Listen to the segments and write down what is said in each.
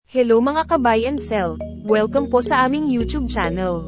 Hello mga ka-buy and sell, welcome po sa aming YouTube channel.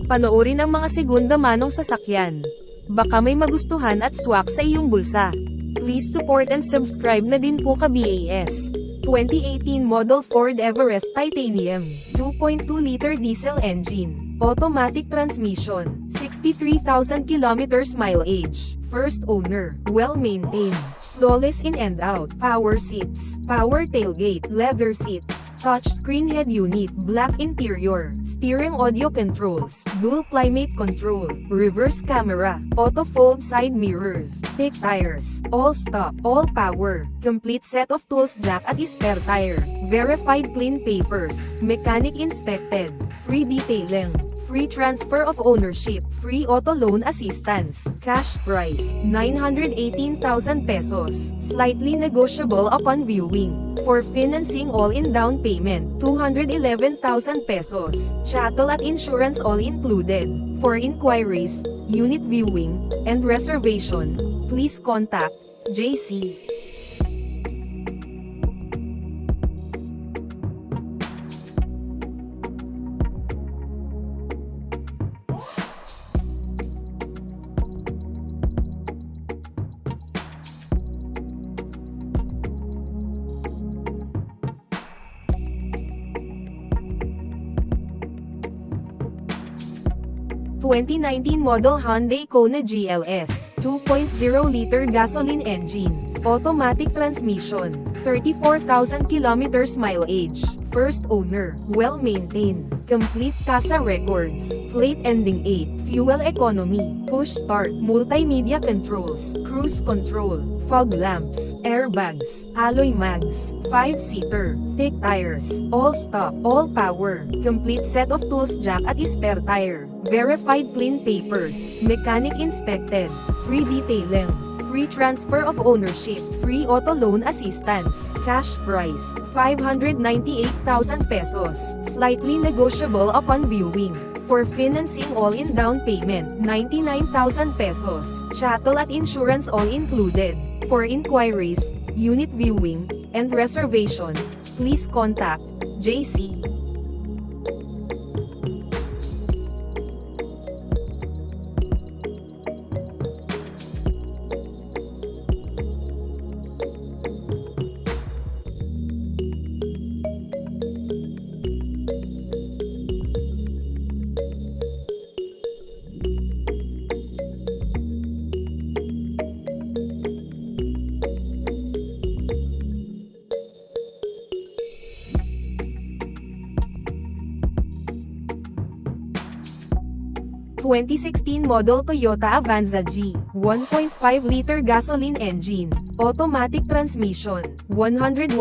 Panoorin ang mga segunda manong sasakyan. Baka may magustuhan at swak sa iyong bulsa. Please support and subscribe na din po ka-BAS. 2018 model Ford Everest Titanium, 2.2-liter diesel engine, automatic transmission, 63,000 kilometers mileage, first owner, well-maintained, flawless in and out, power seats, power tailgate, leather seats, touchscreen head unit, black interior, steering audio controls, dual climate control, reverse camera, auto fold side mirrors, thick tires, all stop, all power, complete set of tools jack at spare tire, verified clean papers, mechanic inspected, free detailing, free transfer of ownership, free auto loan assistance, cash price, 918,000 pesos, slightly negotiable upon viewing. For financing all-in down payment, 211,000 pesos, chattel at insurance all included. For inquiries, unit viewing, and reservation, please contact Jayce. (2019 model Hyundai Kona GLS, 2.0-liter gasoline engine, automatic transmission, 34,000 kilometers mileage, first owner, well-maintained, complete CASA records, plate ending 8, fuel economy, push start, multimedia controls, cruise control, fog lamps, airbags, alloy mags, 5-seater, thick tires, all stop, all power, complete set of tools jack at spare tire, verified clean papers, mechanic inspected, free detailing, free transfer of ownership, free auto loan assistance, cash price, 598,000 pesos, slightly negotiable upon viewing. For financing all-in down payment, 99,000 pesos, chattel at insurance all included. For inquiries, unit viewing, and reservation, please contact Jayce. (2016 model Toyota Avanza G, 1.5-liter gasoline engine, automatic transmission, 101,000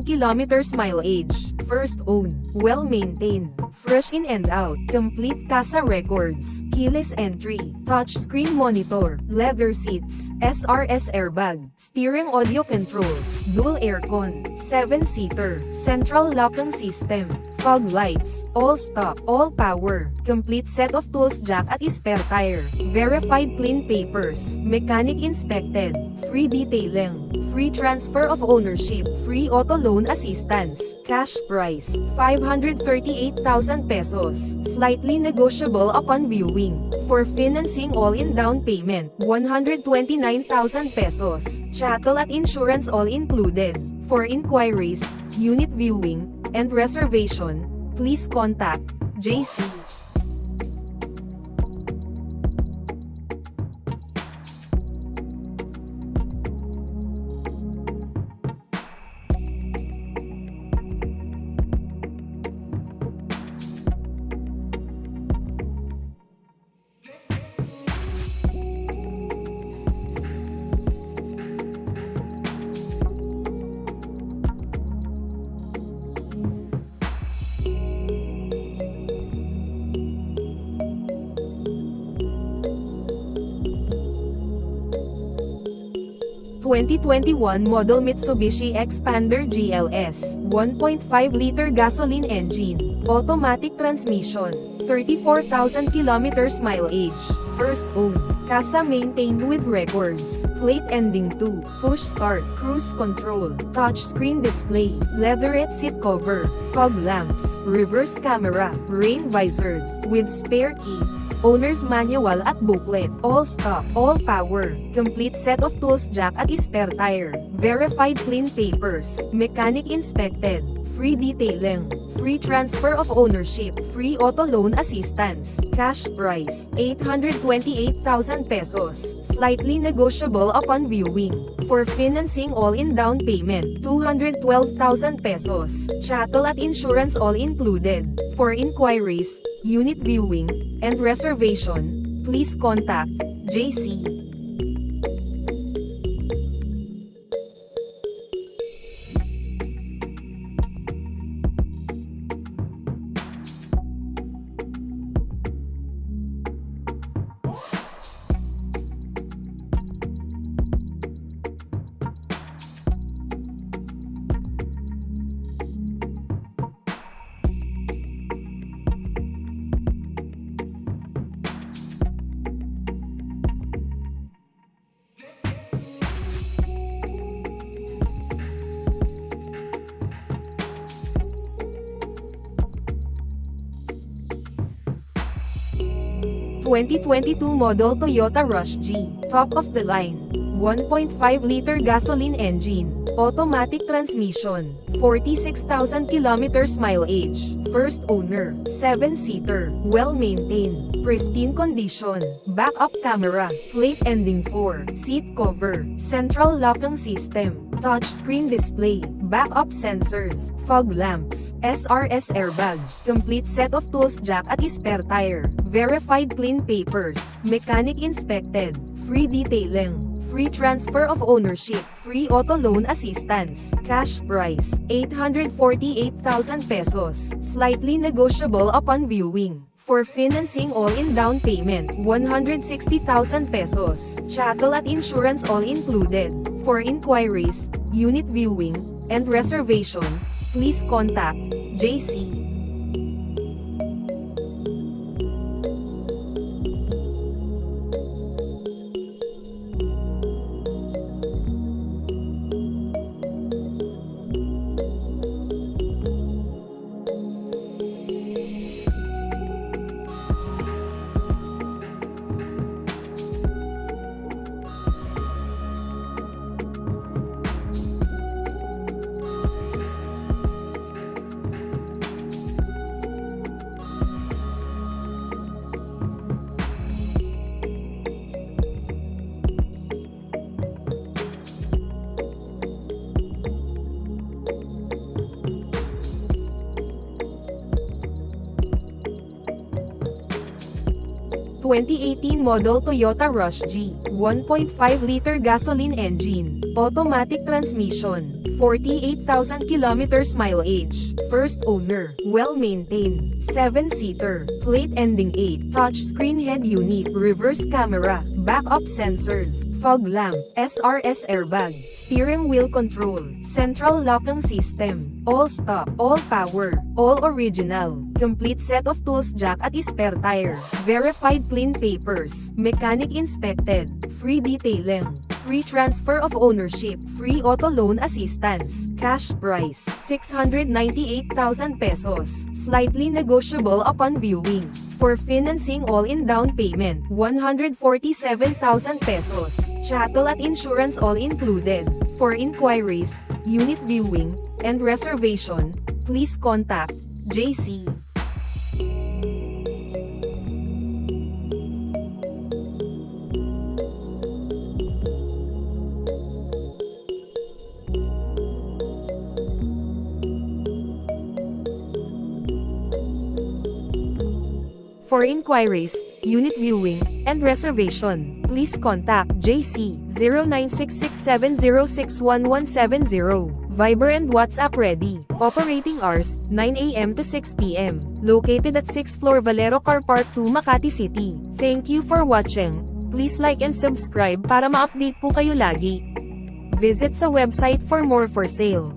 kilometers mileage, first owned, well-maintained, fresh in and out, complete CASA records, keyless entry, touchscreen monitor, leather seats, SRS airbag, steering audio controls, dual aircon, 7-seater, central locking system, fog lights, all stop, all power, complete set of tools jack at spare tire, verified clean papers, mechanic inspected, free detailing, free transfer of ownership, free auto loan assistance, cash price, 538,000 pesos, slightly negotiable upon viewing. For financing all-in down payment, 129,000 pesos, chattel at insurance all included. For inquiries, unit viewing, and reservation, please contact Jayce. (2021 model Mitsubishi Xpander GLS, 1.5-liter gasoline engine, automatic transmission, 34,000 kilometers mileage, first owned, Casa maintained with records. Plate ending 2. Push start. Cruise control. Touchscreen display. Leatherette seat cover. Fog lamps. Reverse camera. Rain visors. With spare key. Owner's manual at booklet. All stock. All power. Complete set of tools, jack at spare tire. Verified clean papers. Mechanic inspected. Free detailing. Free transfer of ownership. Free auto loan assistance. Cash price, 828,000 pesos. Slightly negotiable upon viewing. For financing all-in down payment, 212,000 pesos. Chattel at insurance all included. For inquiries, unit viewing, and reservation, please contact Jayce. (2022) model Toyota Rush G, top of the line. 1.5-liter gasoline engine, automatic transmission, 46,000 kilometers mileage, first owner, 7-seater, well-maintained, pristine condition, backup camera, plate ending 4, seat cover, central locking system, touchscreen display, backup sensors, fog lamps, SRS airbag, complete set of tools, jack at spare tire, verified clean papers, mechanic inspected, free detailing, free transfer of ownership, free auto loan assistance, cash price, 848,000 pesos, slightly negotiable upon viewing. For financing all-in down payment, 160,000 pesos, chattel at insurance all included. For inquiries, unit viewing, and reservation, please contact Jayce. (2018) model Toyota Rush G, 1.5-liter gasoline engine, automatic transmission, 48,000 kilometers mileage, first owner, well-maintained, 7-seater, plate ending 8, touchscreen head unit, reverse camera, backup sensors, fog lamp, SRS airbag, steering wheel control, central locking system, all stock, all power, all original, complete set of tools, jack at spare tire, verified clean papers, mechanic inspected, free detailing, free transfer of ownership, free auto loan assistance, cash price, 698,000 pesos, slightly negotiable upon viewing. For financing all-in down payment, 147,000 pesos, chattel at insurance all included. For inquiries, unit viewing, and reservation, please contact Jayce. For inquiries, unit viewing, and reservation, please contact Jayce, 096670611170. Viber and WhatsApp ready. Operating hours, 9 a.m. to 6 p.m. Located at 6th floor Valero Car Park 2, Makati City. Thank you for watching. Please like and subscribe para ma-update po kayo lagi. Visit sa website for more for sale.